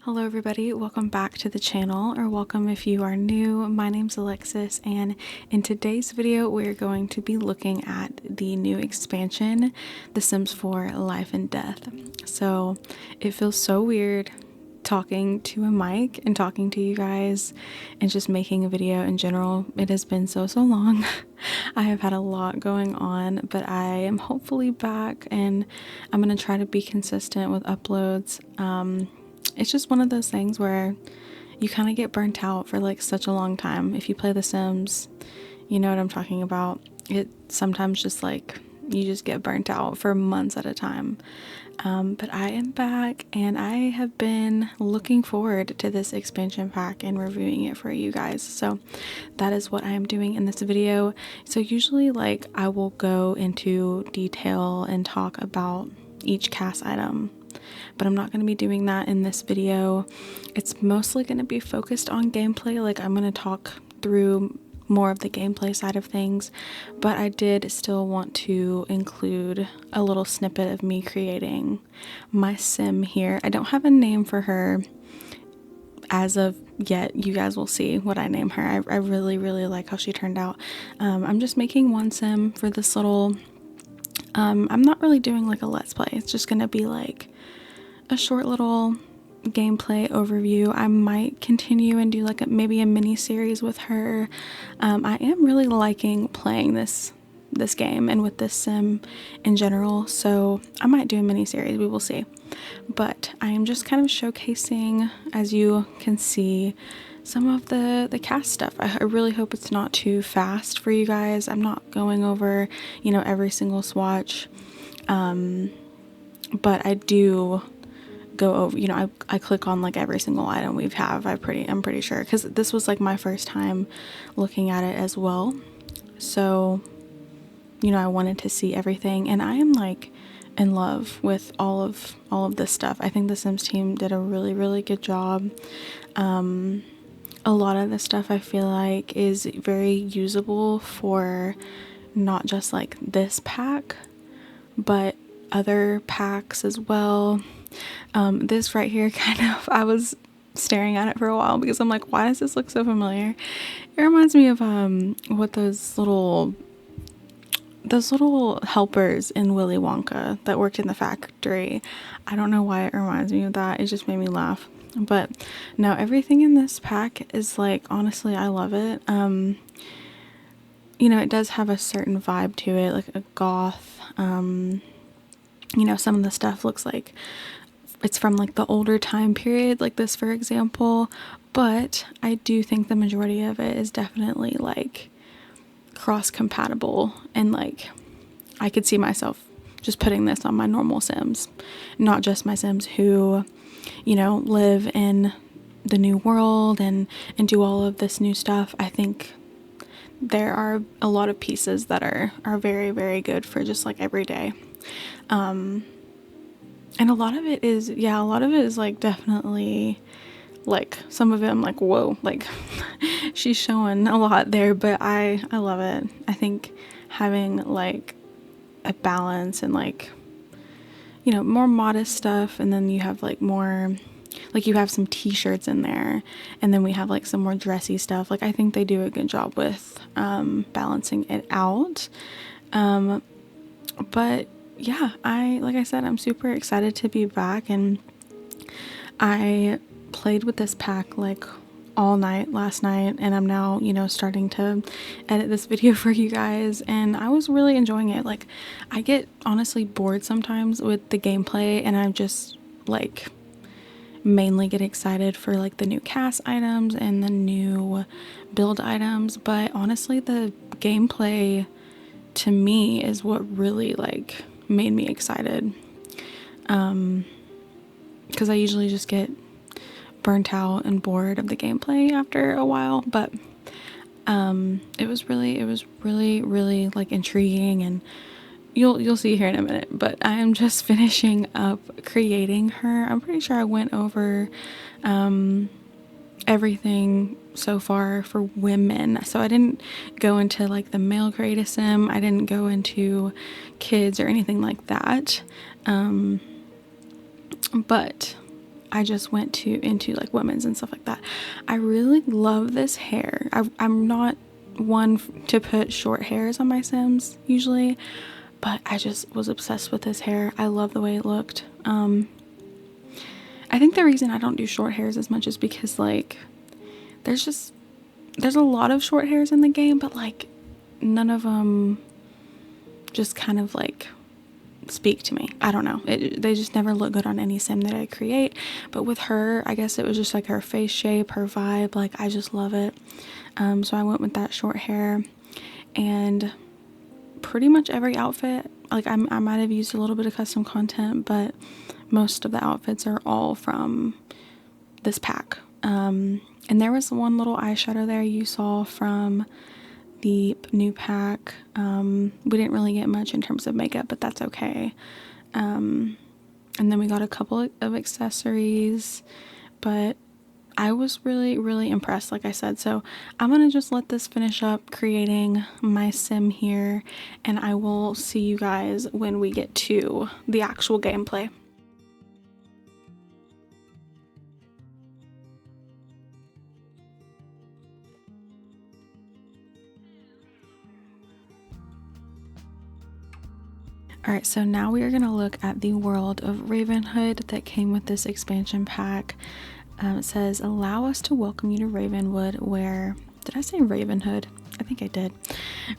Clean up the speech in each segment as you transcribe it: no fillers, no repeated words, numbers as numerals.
Hello everybody, welcome back to the channel, or welcome if you are new. My name's Alexis, and in today's video we're going to be looking at the new expansion, The Sims 4 Life and Death. So it feels so weird talking to a mic and talking to you guys and just making a video in general. It has been so long. I have had a lot going on, but I am hopefully back and I'm going to try to be consistent with uploads. It's just one of those things where you kind of get burnt out for like such a long time. If you play The Sims, you know what I'm talking about. It sometimes just like you just get burnt out for months at a time. But I am back and I have been looking forward to this expansion pack and reviewing it for you guys. So that is what I am doing in this video. So usually like I will go into detail and talk about each cast item, but I'm not going to be doing that in this video. It's mostly going to be focused on gameplay. Like I'm going to talk through more of the gameplay side of things, but I did still want to include a little snippet of me creating my sim here. I don't have a name for her as of yet. You guys will see what I name her. I really like how she turned out. I'm just making one sim for this little I'm not really doing like a let's play. It's just gonna be like a short little gameplay overview. I might continue and do like maybe a mini series with her. I am really liking playing this game and with this sim in general, so I might do a mini series. We will see. But I am just kind of showcasing, as you can see, some of the cast stuff. I really hope it's not too fast for you guys. I'm not going over, you know, every single swatch, but I do go over, you know, I click on like every single item we have. I'm pretty sure, because this was like my first time looking at it as well, so you know I wanted to see everything, and I am like in love with all of this stuff. I think the Sims team did a really good job. A lot of the stuff I feel like is very usable for not just like this pack, but other packs as well. This right here kind of, I was staring at it for a while because I'm like, why does this look so familiar? It reminds me of what those little helpers in Willy Wonka that worked in the factory. I don't know why it reminds me of that. It just made me laugh. But no, everything in this pack is like, honestly, I love it. You know, it does have a certain vibe to it, like a goth. You know, some of the stuff looks like it's from like the older time period, like this for example, but I do think the majority of it is definitely like cross compatible, and like I could see myself just putting this on my normal Sims, not just my Sims who, you know, live in the new world and do all of this new stuff. I think there are a lot of pieces that are very good for just like every day. And a lot of it is, yeah, a lot of it is like definitely like some of it I'm like, whoa, like she's showing a lot there, but I love it. I think having like a balance and like, you know, more modest stuff, and then you have like more, like you have some t-shirts in there, and then we have like some more dressy stuff. Like I think they do a good job with balancing it out. But yeah, like I said, I'm super excited to be back, and I played with this pack like all night last night, and I'm now, you know, starting to edit this video for you guys, and I was really enjoying it. Like I get honestly bored sometimes with the gameplay, and I just like mainly get excited for like the new cast items and the new build items, but honestly the gameplay to me is what really like made me excited, because I usually just get burnt out and bored of the gameplay after a while. But it was really like intriguing, and you'll see here in a minute. But I am just finishing up creating her. I'm pretty sure I went over everything so far for women, so I didn't go into like the male create a sim. I didn't go into kids or anything like that, but I just went to into like women's and stuff like that. I really love this hair. I'm not one to put short hairs on my Sims usually, but I just was obsessed with this hair. I love the way it looked. I think the reason I don't do short hairs as much is because like there's a lot of short hairs in the game, but like none of them just kind of like speak to me. I don't know. They just never look good on any sim that I create. But with her, I guess it was just like her face shape, her vibe. Like I just love it. So I went with that short hair, and pretty much every outfit, like I might have used a little bit of custom content, but most of the outfits are all from this pack. And there was one little eyeshadow there you saw from the new pack. We didn't really get much in terms of makeup, but that's okay. And then we got a couple of accessories, but I was really impressed, like I said. So I'm gonna just let this finish up creating my sim here, and I will see you guys when we get to the actual gameplay. Alright, so now we are going to look at the world of Ravenwood that came with this expansion pack. It says, allow us to welcome you to Ravenwood, where, did I say Ravenwood? I think I did.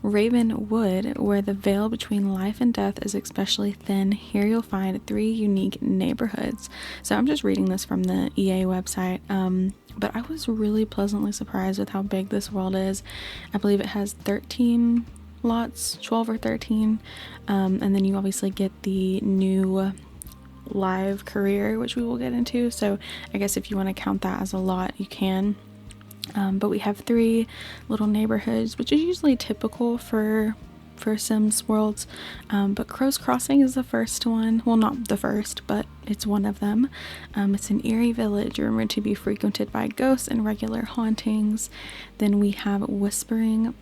Ravenwood, where the veil between life and death is especially thin. Here you'll find 3 unique neighborhoods. So I'm just reading this from the EA website, but I was really pleasantly surprised with how big this world is. I believe it has 13 lots, 12 or 13, and then you obviously get the new live career, which we will get into. So I guess if you want to count that as a lot, you can. But we have 3 little neighborhoods, which is usually typical for Sims worlds, but Crow's Crossing is the first one. Well, not the first, but it's one of them. It's an eerie village rumored to be frequented by ghosts and regular hauntings. Then we have Whispering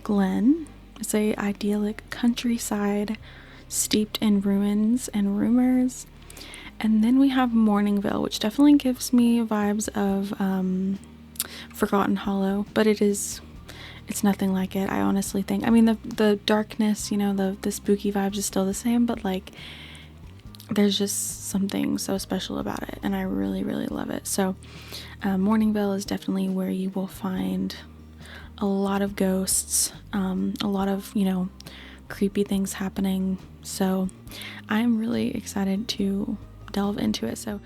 Glen. It's a idyllic countryside steeped in ruins and rumors. And then we have Morningvale, which definitely gives me vibes of Forgotten Hollow, but it's nothing like it. I honestly think, I mean, the darkness, you know, the spooky vibes is still the same, but like there's just something so special about it, and I really love it. So Morningvale is definitely where you will find a lot of ghosts, a lot of, you know, creepy things happening. So I'm really excited to delve into it. So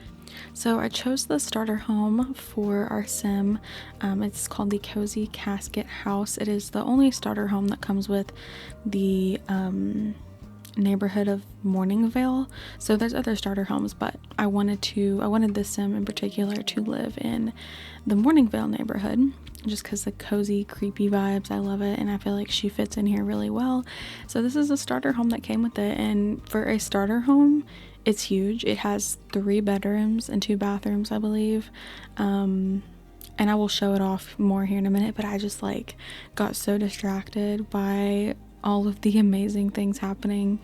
I chose the starter home for our sim. It's called the Cozy Casket House. It is the only starter home that comes with the neighborhood of Morningvale. So there's other starter homes, but I wanted this sim in particular to live in the Morningvale neighborhood, just because the cozy, creepy vibes, I love it, and I feel like she fits in here really well. So this is a starter home that came with it, and for a starter home, it's huge. It has 3 bedrooms and 2 bathrooms, I believe. And I will show it off more here in a minute, but I just like got so distracted by all of the amazing things happening.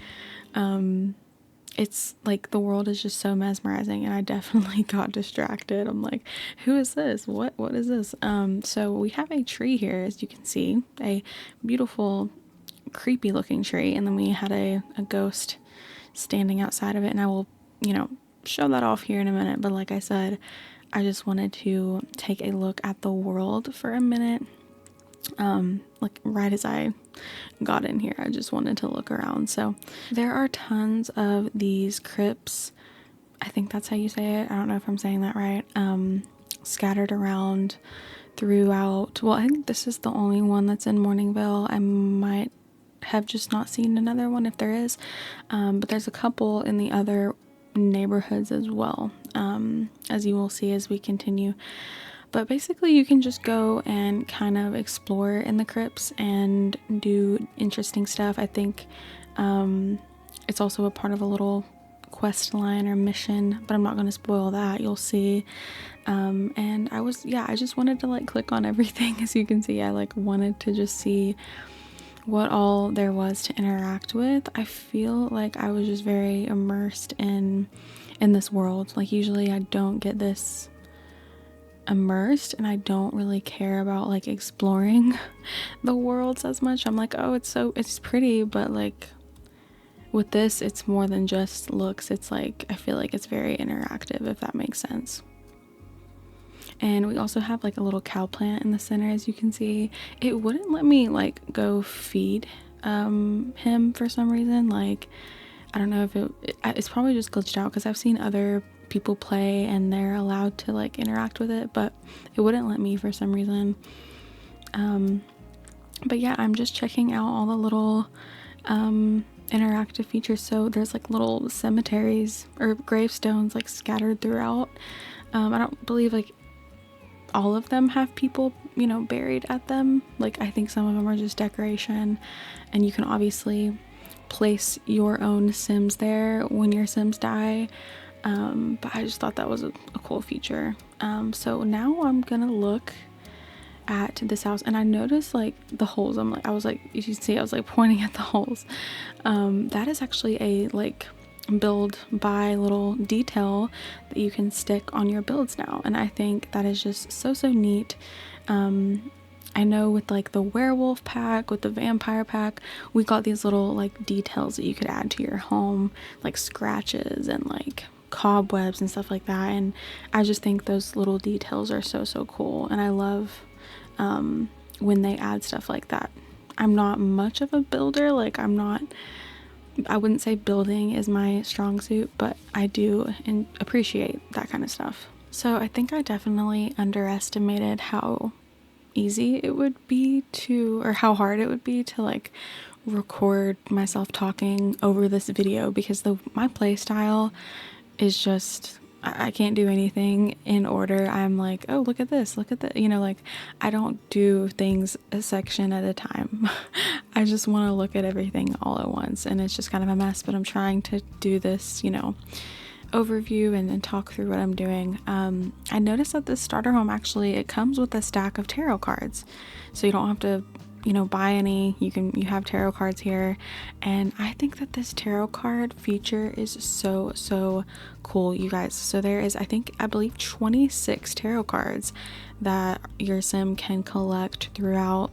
It's like the world is just so mesmerizing, and I definitely got distracted. I'm like, who is this? What is this? So we have a tree here, as you can see, a beautiful, creepy looking tree, and then we had a ghost standing outside of it, and I will, you know, show that off here in a minute. But like I said, I just wanted to take a look at the world for a minute. Like right as I got in here, I just wanted to look around. So there are tons of these crypts, I think that's how you say it, I don't know if I'm saying that right, scattered around throughout. Well, I think this is the only one that's in Morningvale. I might have just not seen another one if there is, but there's a couple in the other neighborhoods as well, as you will see as we continue. But basically you can just go and kind of explore in the crypts and do interesting stuff. I think it's also a part of a little quest line or mission, but I'm not going to spoil that. You'll see. And I just wanted to like click on everything. As you can see, I like wanted to just see what all there was to interact with, I feel like I was just very immersed in this world. Like usually I don't get this immersed and I don't really care about like exploring the worlds as much. I'm like, oh, it's pretty, but like with this it's more than just looks. It's like I feel like it's very interactive, if that makes sense. And we also have like a little cow plant in the center, as you can see. It wouldn't let me like go feed him for some reason. Like I don't know if it's probably just glitched out, because I've seen other people play and they're allowed to like interact with it, but it wouldn't let me for some reason. But yeah, I'm just checking out all the little interactive features. So there's like little cemeteries or gravestones like scattered throughout. I don't believe like all of them have people, you know, buried at them. Like I think some of them are just decoration, and you can obviously place your own Sims there when your Sims die. But I just thought that was a cool feature. So now I'm gonna look at this house, and I noticed like the holes. I was like, you can see I was like pointing at the holes. That is actually a like build by little detail that you can stick on your builds now, and I think that is just so neat. I know with like the werewolf pack, with the vampire pack, we got these little like details that you could add to your home, like scratches and like cobwebs and stuff like that, and I just think those little details are so cool, and I love when they add stuff like that. I'm not much of a builder, like I wouldn't say building is my strong suit, but I do appreciate that kind of stuff. So I think I definitely underestimated how easy it would be to, or how hard it would be to like record myself talking over this video, because my play style is just, I can't do anything in order. I'm like, oh, look at this, look at that, you know, like I don't do things a section at a time. I just want to look at everything all at once, and it's just kind of a mess, but I'm trying to do this, you know, overview and talk through what I'm doing. I noticed that this starter home actually, it comes with a stack of tarot cards, so you don't have to, you know, buy any. You have tarot cards here, and I think that this tarot card feature is so cool, you guys. So there is, I believe 26 tarot cards that your sim can collect throughout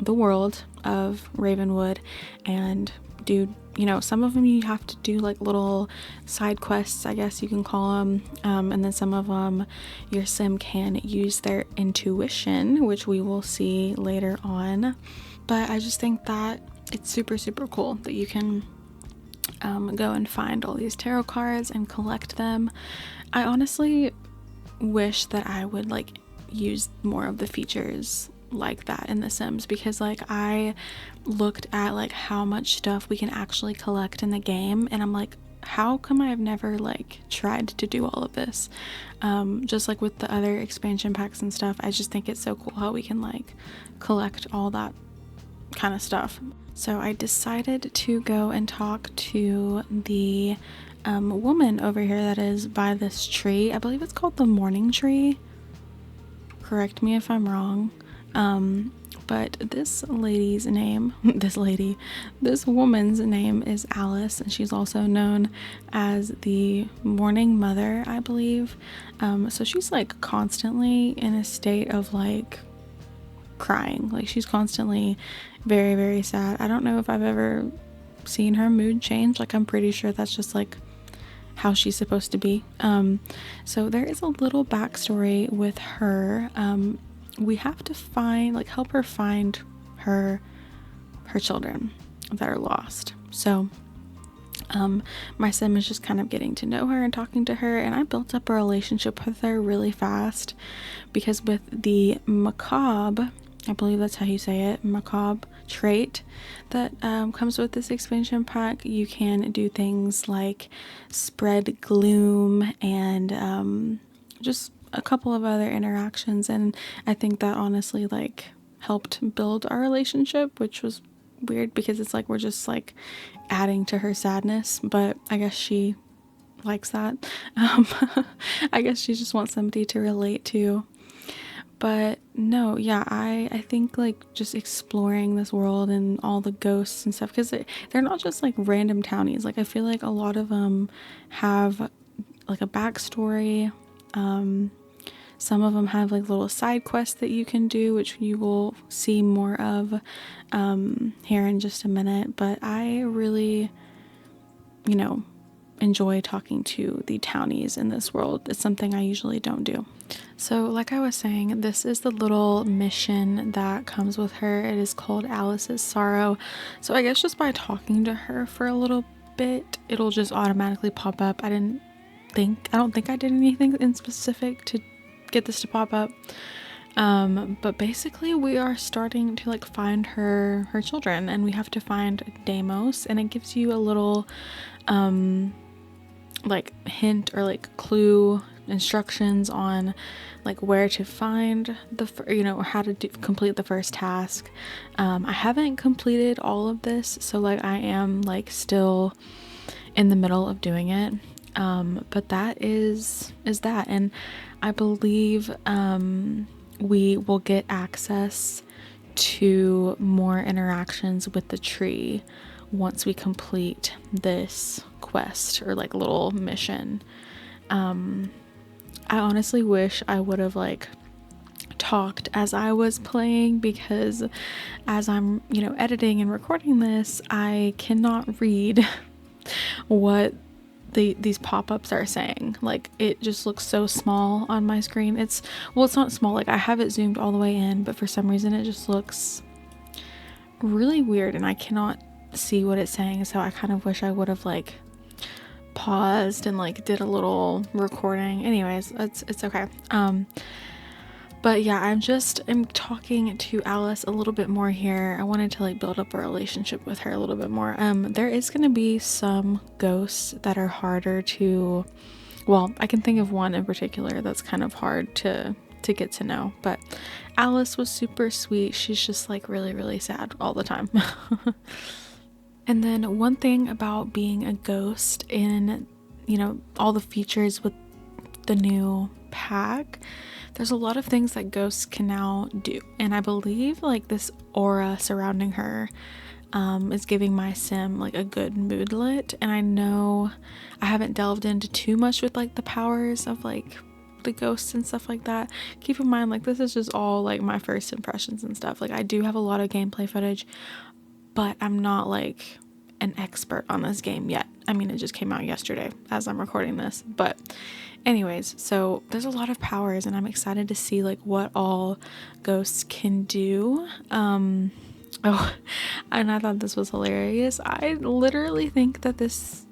the world of Ravenwood, and do, you know, some of them you have to do like little side quests, I guess you can call them, and then some of them your sim can use their intuition, which we will see later on. But I just think that it's super cool that you can go and find all these tarot cards and collect them. I honestly wish that I would like use more of the features like that in The Sims, because like I looked at like how much stuff we can actually collect in the game, and I'm like, how come I've never like tried to do all of this? Just like with the other expansion packs and stuff, I just think it's so cool how we can like collect all that kind of stuff. So I decided to go and talk to the woman over here that is by this tree. I believe it's called the morning tree. Correct me if I'm wrong. But this lady's name, this woman's name is Alice, and she's also known as the Morning Mother, I believe. So she's like constantly in a state of like crying. Like she's constantly very sad. I don't know if I've ever seen her mood change. Like I'm pretty sure that's just like how she's supposed to be. So there is a little backstory with her. We have to help her find her children that are lost. So my sim is just kind of getting to know her and talking to her, and I built up a relationship with her really fast, because with the macabre, I believe that's how you say it, macabre trait that comes with this expansion pack, you can do things like spread gloom and just a couple of other interactions, and I think that honestly like helped build our relationship, which was weird because it's like we're just like adding to her sadness, but I guess she likes that. I guess she just wants somebody to relate to. But no, yeah, I think like just exploring this world and all the ghosts and stuff, because they're not just like random townies. Like I feel like a lot of them have like a backstory. Some of them have like little side quests that you can do, which you will see more of here in just a minute. But I really, you know, enjoy talking to the townies in this world. It's something I usually don't do. So like I was saying, this is the little mission that comes with her. It is called Alice's Sorrow. So I guess just by talking to her for a little bit, it'll just automatically pop up. I don't think I did anything in specific to get this to pop up. But basically we are starting to like find her children, and we have to find Deimos, and it gives you a little like hint or like clue instructions on like where to find the how to complete the first task. I haven't completed all of this, so like I am like still in the middle of doing it, but that is that. And I believe we will get access to more interactions with the tree once we complete this quest or like little mission. I honestly wish I would have like talked as I was playing, because as I'm editing and recording this, I cannot read what these pop-ups are saying. Like it just looks so small on my screen. It's not small, like I have it zoomed all the way in, but for some reason it just looks really weird and I cannot see what it's saying. So I kind of wish I would have like paused and like did a little recording. Anyways, it's okay. But yeah, I'm talking to Alice a little bit more here. I wanted to like build up a relationship with her a little bit more. There is going to be some ghosts that are harder to, well, I can think of one in particular that's kind of hard to get to know, but Alice was super sweet. She's just like really, really sad all the time. And then one thing about being a ghost in, all the features with the new pack, there's a lot of things that ghosts can now do. And I believe like this aura surrounding her is giving my sim like a good moodlet. And I know I haven't delved into too much with like the powers of like the ghosts and stuff like that. Keep in mind, like this is just all like my first impressions and stuff. Like I do have a lot of gameplay footage, but I'm not like an expert on this game yet. I mean, it just came out yesterday as I'm recording this, but anyways, so there's a lot of powers and I'm excited to see like what all ghosts can do. Oh, and I thought this was hilarious. I literally think that this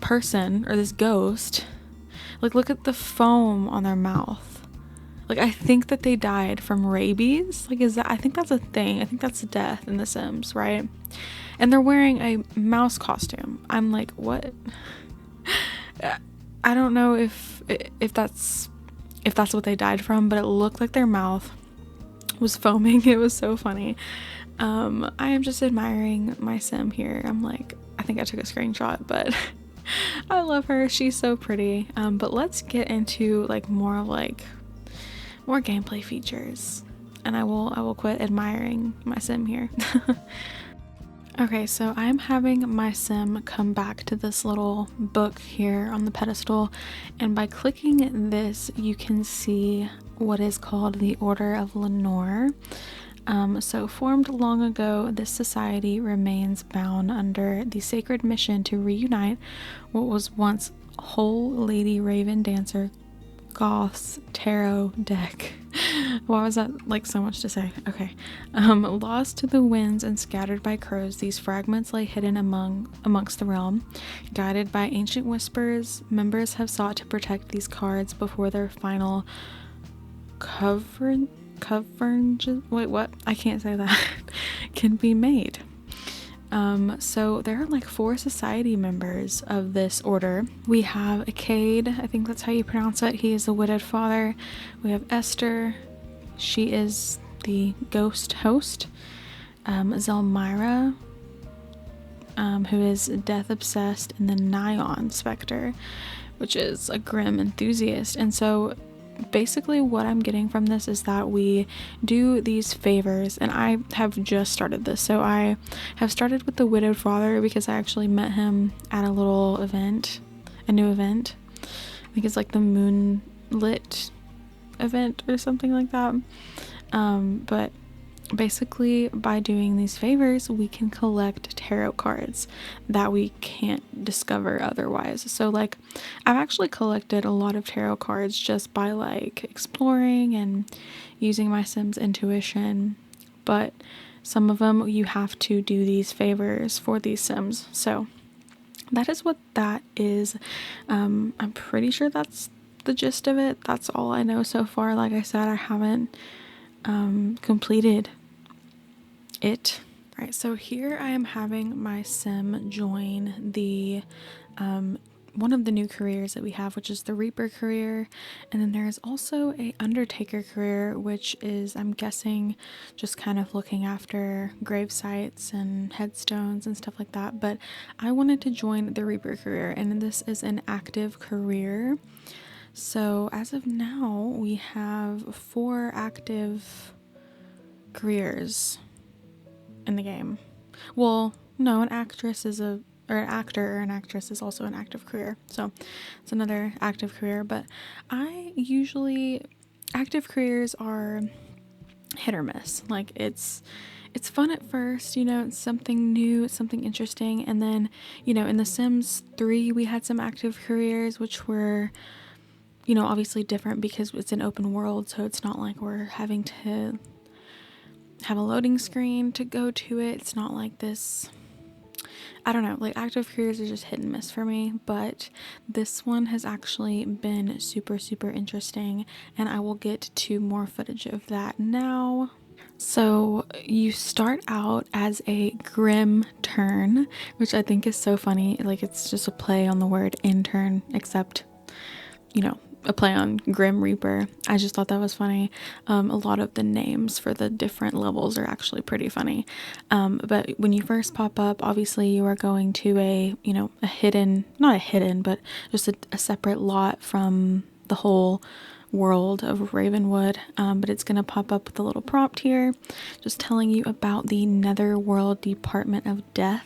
person or this ghost, like look at the foam on their mouth. Like I think that they died from rabies. Like I think that's a thing. I think that's death in The Sims, right? And they're wearing a mouse costume. I'm like, what? I don't know if that's what they died from, but it looked like their mouth was foaming. It was so funny. I am just admiring my sim here. I'm like, I think I took a screenshot, but I love her. She's so pretty. But let's get into like more gameplay features, and I will quit admiring my sim here. Okay, so I'm having my sim come back to this little book here on the pedestal, and by clicking this you can see what is called the Order of Lenor. So formed long ago, this society remains bound under the sacred mission to reunite what was once whole lady raven dancer Goth's tarot deck. Why was that like so much to say? Okay. Lost to the winds and scattered by crows, these fragments lay hidden amongst the realm. Guided by ancient whispers, members have sought to protect these cards before their final wait, what? I can't say that. Can be made. So there are like 4 society members of this order. We have 𝙘𝙤𝙢𝙢𝙢𝙀𝙀, I think that's how you pronounce it. He is the widowed father. We have Esther. She is the ghost host. 𝙤𝙤𝙢𝙢𝙢𝙀, who is death obsessed, and then 𝙤𝙤𝙢𝙢𝙢𝙢 specter, which is a grim enthusiast. And so basically what I'm getting from this is that we do these favors, and I have just started this. So I have started with the widowed father because I actually met him at a little event, a new event. I think it's like the moonlit event or something like that. But basically by doing these favors we can collect tarot cards that we can't discover otherwise. So like I've actually collected a lot of tarot cards just by like exploring and using my Sims intuition, but some of them you have to do these favors for these Sims. So that is what that is. I'm pretty sure that's the gist of it. That's all I know so far. Like I said, I haven't completed it. Right, so here I am having my Sim join the one of the new careers that we have, which is the Reaper career, and then there is also a Undertaker career, which is, I'm guessing, just kind of looking after grave sites and headstones and stuff like that. But I wanted to join the Reaper career, and this is an active career. So as of now we have 4 active careers in the game. Well, no, an actress is an actor or an actress is also an active career, so it's another active career. But active careers are hit or miss. Like it's fun at first, you know, it's something new, it's something interesting, and then, you know, in The Sims 3 we had some active careers which were, you know, obviously different because it's an open world, so it's not like we're having to have a loading screen to go to it. It's not like this. I don't know, like active careers are just hit and miss for me, but this one has actually been super interesting, and I will get to more footage of that now. So you start out as a grim turn, which I think is so funny. Like it's just a play on the word intern, except, you know, a play on Grim Reaper. I just thought that was funny. A lot of the names for the different levels are actually pretty funny. But when you first pop up, obviously you are going to a, you know, not a hidden, but just a separate lot from the whole world of Ravenwood. But it's going to pop up with a little prompt here, just telling you about the Netherworld Department of Death.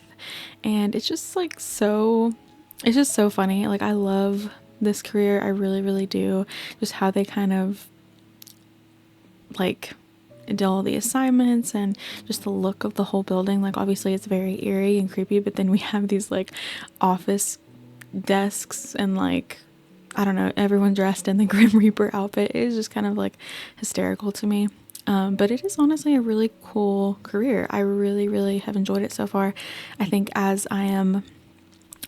And it's just like it's just so funny. Like I love this career, I really do. Just how they kind of like do all the assignments and just the look of the whole building. Like obviously it's very eerie and creepy, but then we have these like office desks and like, I don't know, everyone dressed in the Grim Reaper outfit. It is just kind of like hysterical to me. But it is honestly a really cool career. I really have enjoyed it so far. I think as I am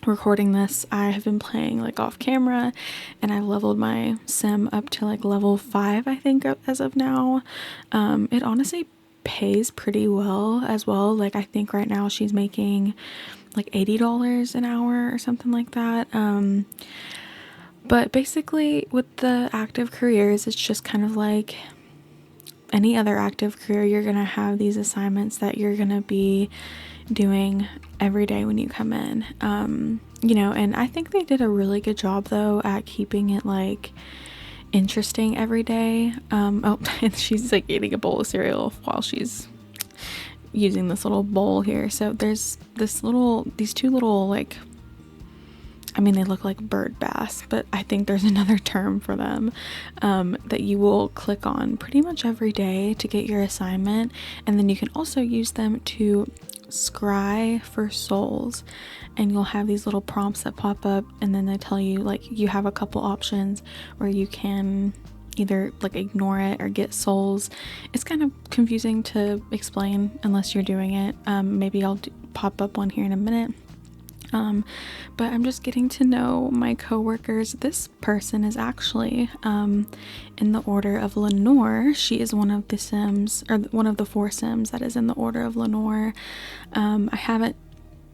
recording this, I have been playing like off camera, and I've leveled my Sim up to like level 5, I think, as of now. It honestly pays pretty well as well. Like I think right now she's making like $80 an hour or something like that. But basically with the active careers, it's just kind of like any other active career. You're gonna have these assignments that you're gonna be doing every day when you come in, you know, and I think they did a really good job though at keeping it like interesting every day. Oh, and she's like eating a bowl of cereal while she's using this little bowl here. So there's these two little, like, I mean, they look like bird bass, but I think there's another term for them, that you will click on pretty much every day to get your assignment. And then you can also use them to scry for souls, and you'll have these little prompts that pop up, and then they tell you like you have a couple options where you can either like ignore it or get souls. It's kind of confusing to explain unless you're doing it. Maybe I'll pop up one here in a minute. But I'm just getting to know my coworkers. This person is actually in the Order of Lenor. She is one of the Sims, or one of the 4 Sims that is in the Order of Lenor. I haven't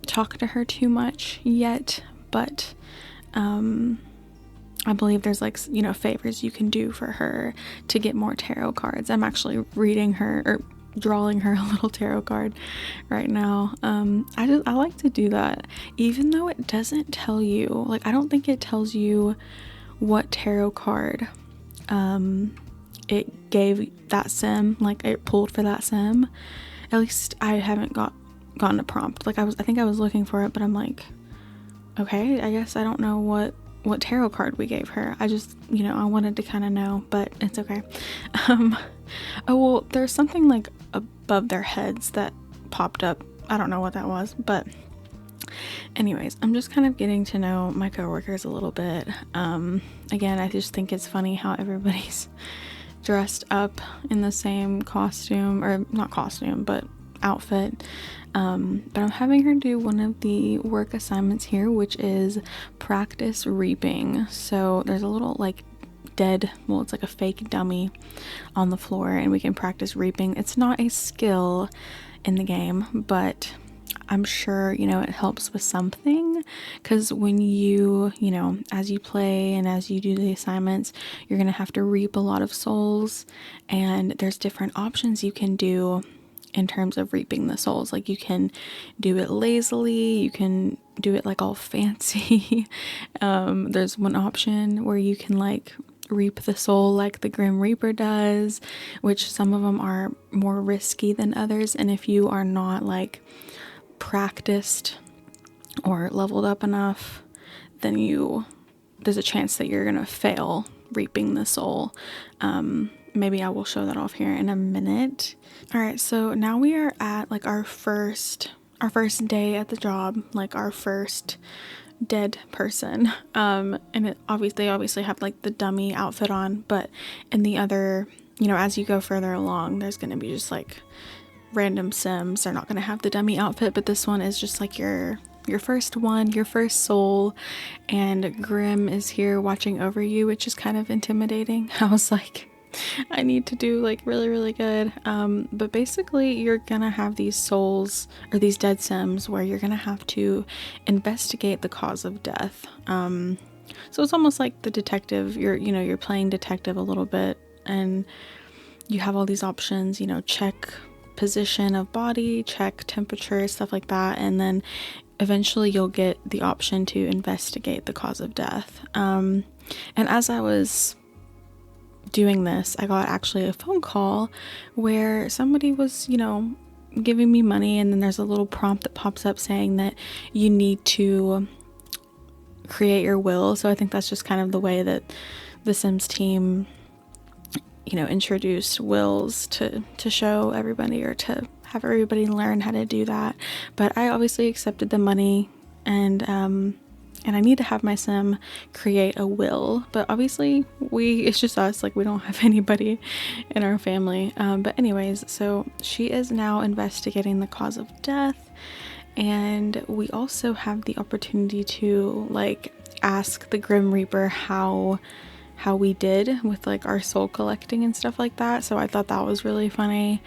talked to her too much yet, but I believe there's like, you know, favors you can do for her to get more tarot cards. I'm actually reading her, or drawing her a little tarot card right now. I like to do that, even though it doesn't tell you, like, I don't think it tells you what tarot card it gave that sim, like it pulled for that sim. At least I haven't gotten a prompt. Like I think I was looking for it, but I'm like, okay, I guess I don't know what tarot card we gave her. I just, I wanted to kind of know, but it's okay. Oh well, there's something like above their heads that popped up. I don't know what that was, but anyways, I'm just kind of getting to know my coworkers a little bit. Again, I just think it's funny how everybody's dressed up in the same costume, or not costume, but outfit. But I'm having her do one of the work assignments here, which is practice reaping. So there's a little like it's like a fake dummy on the floor, and we can practice reaping. It's not a skill in the game, but I'm sure, it helps with something, because when you, as you play and as you do the assignments, you're going to have to reap a lot of souls, and there's different options you can do in terms of reaping the souls. Like you can do it lazily, you can do it like all fancy. There's one option where you can like reap the soul like the Grim Reaper does, which some of them are more risky than others, and if you are not like practiced or leveled up enough, then there's a chance that you're gonna fail reaping the soul. Maybe I will show that off here in a minute. All right, so now we are at like our first day at the job, like our first dead person. And they obviously have like the dummy outfit on, but in the other, as you go further along, there's gonna be just like random sims. They're not going to have the dummy outfit, but this one is just like your first one, your first soul, and Grim is here watching over you, which is kind of intimidating. I was like, I need to do like really, really good. But basically you're gonna have these souls, or these dead sims, where you're gonna have to investigate the cause of death. So it's almost like the detective. You're playing detective a little bit, and you have all these options, check position of body, check temperature, stuff like that, and then eventually you'll get the option to investigate the cause of death. And as I was doing this, I got actually a phone call where somebody was, giving me money, and then there's a little prompt that pops up saying that you need to create your will. So I think that's just kind of the way that the Sims team introduced wills to show everybody, or to have everybody learn how to do that. But I obviously accepted the money, and I need to have my sim create a will, but obviously it's just us, like we don't have anybody in our family. But anyways, so she is now investigating the cause of death, and we also have the opportunity to like ask the Grim Reaper how we did with like our soul collecting and stuff like that. So I thought that was really funny.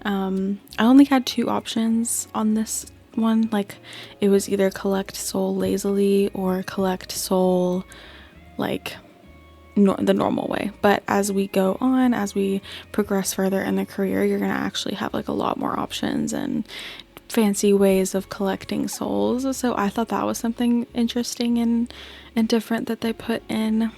I only had two options on this one. Like it was either collect soul lazily or collect soul like the normal way. But as we go on, as we progress further in the career, you're gonna actually have like a lot more options and fancy ways of collecting souls. So I thought that was something interesting and different that they put in.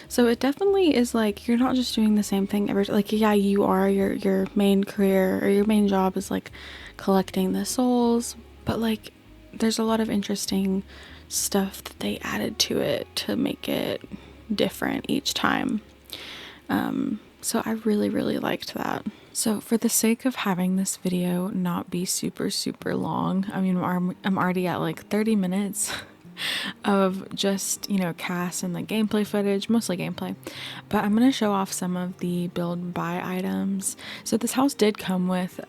So it definitely is like you're not just doing the same thing every, like, yeah, you are, your main career or your main job is like collecting the souls, but like there's a lot of interesting stuff that they added to it to make it different each time. So I really, really liked that. So for the sake of having this video not be super, super long, I mean, I'm already at like 30 minutes of just, cast and the gameplay footage, mostly gameplay, but I'm going to show off some of the build and buy items. So this house did come with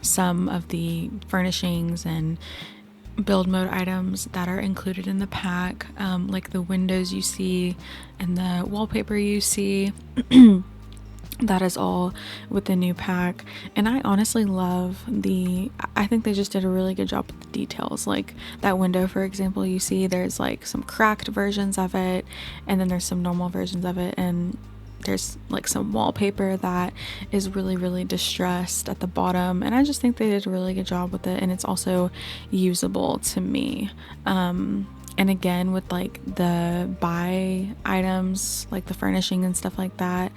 some of the furnishings and build mode items that are included in the pack, like the windows you see and the wallpaper you see. That is all with the new pack, and I honestly love I think they just did a really good job with the details. Like that window, for example, you see there's like some cracked versions of it, and then there's some normal versions of it, and there's like some wallpaper that is really, really distressed at the bottom, and I just think they did a really good job with it, and it's also usable to me. And again, with like the buy items, like the furnishing and stuff like that,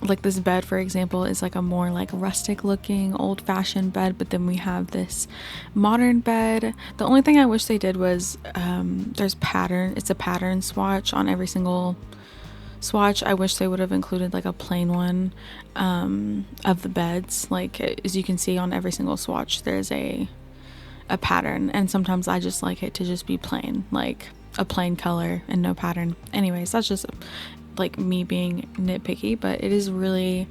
like this bed, for example, is like a more like rustic looking old-fashioned bed, but then we have this modern bed. The only thing I wish they did was there's pattern, it's a pattern swatch on every single swatch. I wish they would have included like a plain one of the beds. Like, as you can see on every single swatch, there's a pattern, and sometimes I just like it to just be plain, like a plain color and no pattern. Anyways, that's just like me being nitpicky, but it is really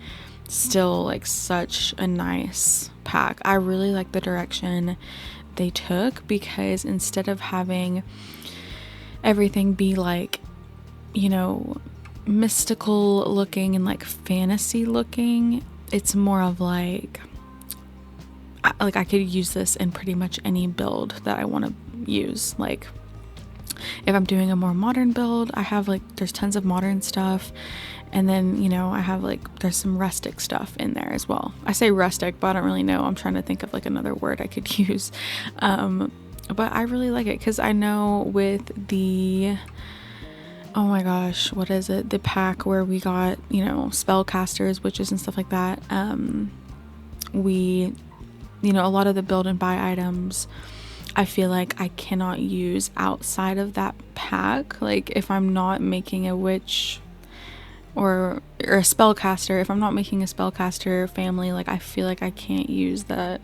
still like such a nice pack. I really like the direction they took, because instead of having everything be like, you know, mystical looking and like fantasy looking, it's more of like I could use this in pretty much any build that I want to use. Like if I'm doing a more modern build, I have like, there's tons of modern stuff, and then, you know, I have like, there's some rustic stuff in there as well. I say rustic, but I don't really know, I'm trying to think of like another word I could use. But I really like it, because I know with the, oh my gosh, what is it, the pack where we got, you know, spellcasters, witches and stuff like that, we, you know, a lot of the build and buy items I feel like I cannot use outside of that pack. Like if I'm not making a witch or a spellcaster, if I'm not making a spellcaster family, like I feel like I can't use the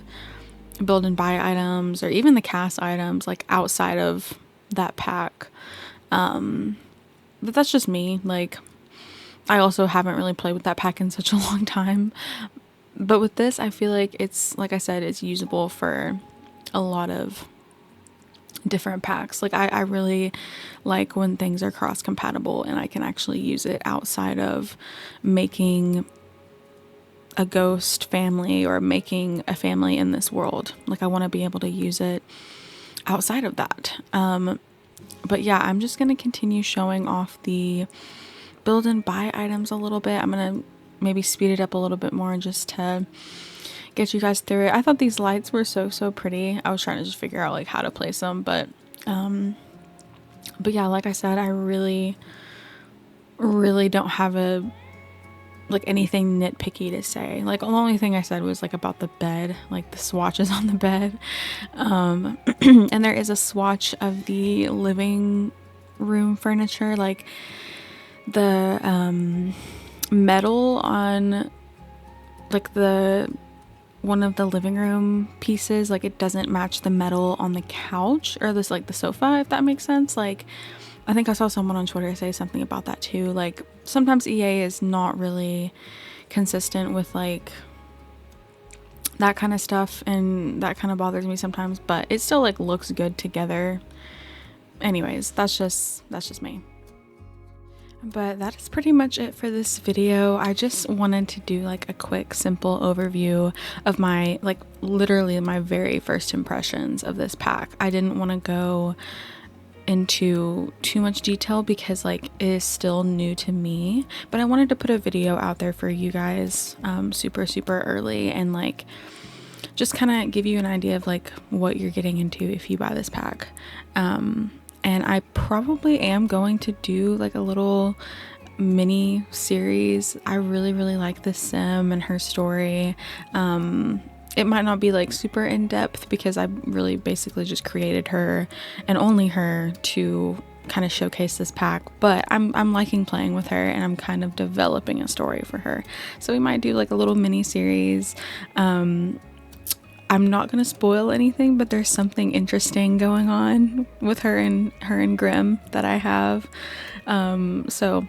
build and buy items or even the cast items like outside of that pack. But that's just me. Like I also haven't really played with that pack in such a long time. But with this, I feel like it's, like I said, it's usable for a lot of different packs. Like I really like when things are cross compatible and I can actually use it outside of making a ghost family or making a family in this world. Like I want to be able to use it outside of that. But yeah, I'm just going to continue showing off the build and buy items a little bit. I'm going to maybe speed it up a little bit more just to get you guys through it. I thought these lights were so pretty. I was trying to just figure out like how to place them, but yeah, like I said, I really don't have anything nitpicky to say. Like the only thing I said was like about the bed, like the swatches on the bed, and there is a swatch of the living room furniture, like the metal on like the one of the living room pieces, like it doesn't match the metal on the couch or this like the sofa, if that makes sense. Like I think I saw someone on Twitter say something about that too. Like sometimes EA is not really consistent with like that kind of stuff, and that kind of bothers me sometimes, but it still like looks good together. Anyways, that's just me. But that is pretty much it for this video. I just wanted to do like a quick simple overview of my, like literally my very first impressions of this pack. I didn't want to go into too much detail because like it is still new to me, but I wanted to put a video out there for you guys super early and like just kind of give you an idea of like what you're getting into if you buy this pack. And I probably am going to do like a little mini series. I really like this sim and her story. It might not be like super in depth because I really basically just created her and only her to kind of showcase this pack, but I'm liking playing with her and I'm kind of developing a story for her. So we might do like a little mini series. I'm not going to spoil anything, but there's something interesting going on with her and Grimm that I have. So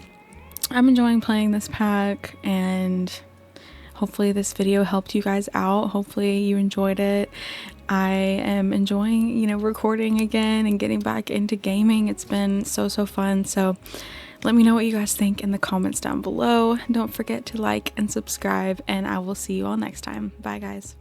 I'm enjoying playing this pack, and hopefully this video helped you guys out. Hopefully you enjoyed it. I am enjoying, you know, recording again and getting back into gaming. It's been so fun. So let me know what you guys think in the comments down below. Don't forget to like and subscribe, and I will see you all next time. Bye guys.